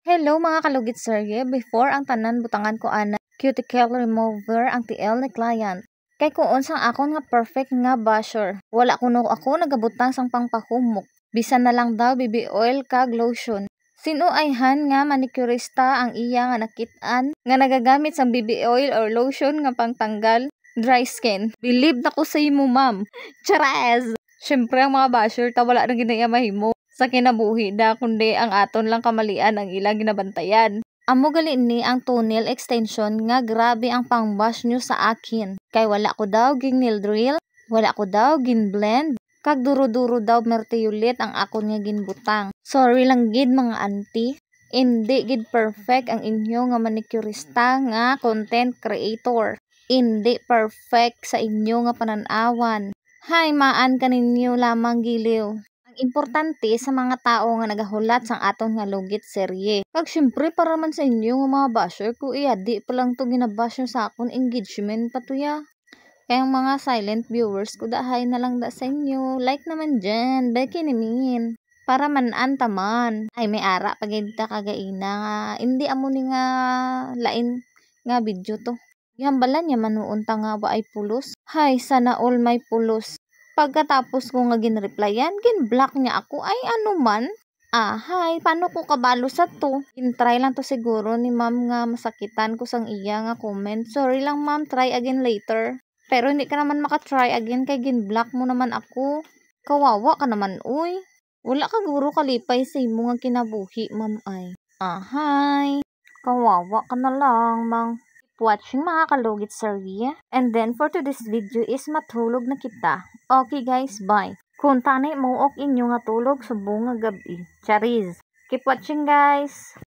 Hello mga kalugit serye, before ang tanan butangan ko ana cuticle remover ang TL ni client. Kay kuon sang akon nga perfect nga basher. Wala kuno ako nagabutang sang pangpahumok. Bisan na lang daw BB oil kag lotion. Sino ayhan nga manicurista ang iya nga nakit-an nga nagagamit sang BB oil or lotion nga pangtanggal dry skin. Believe na ko sa imo ma'am. Charaz! Syempre ang mga basher ta wala na ginaya mahimo sa kinabuhi da kundi ang aton lang kamalian ang ilang ginabantayan. Amo gali ni ang toenail extension nga grabe ang pang-bash nyo sa akin. Kay wala ko daw ging nail drill, wala ko daw gin blend, kag duro-duro daw mertiyulit ang akon nga ginbutang. Sorry lang gid mga auntie. Hindi gid perfect ang inyo nga manicurista nga content creator. Hindi perfect sa inyo nga pananawan. Hay maan kaninyo lamang giliw. Ang importante sa mga tao nga nagahulat sang aton nga lugit serye. Kag syempre para man sa inyo nga mga basher ko di pa lang to ginabash nyo sa akon engagement patuya. Kaya ang mga silent viewers ko dahay na lang da sa inyo. Like naman dyan, beki nimin. Para manan taman. Ay may ara pagid ta kagaina nga hindi amo ni nga lain nga video to. Yambala niya manuon ta nga ba ay pulos. Hay sana all may pulos. Pagkatapos ko nga ginreplyan, gin-block niya ako. Ay ano man? Hay, paano ko kabalo sa to? Gin-try lang to siguro ni ma'am nga masakitan ko sang iya nga comment. Sorry lang ma'am, try again later. Pero hindi ka naman maka-try again kay gin-block mo naman ako. Kawawa ka naman, uy. Wala ka guro kalipay sa imo nga kinabuhi, ma'am ay. Hay, kawawa ka na lang, mang. Watching mga kalugit serye. And then for today's video is matulog na kita. Okay guys, bye. Kung tanay mo ok inyo nga tulog subong nga gabi. Chariz. Keep watching guys.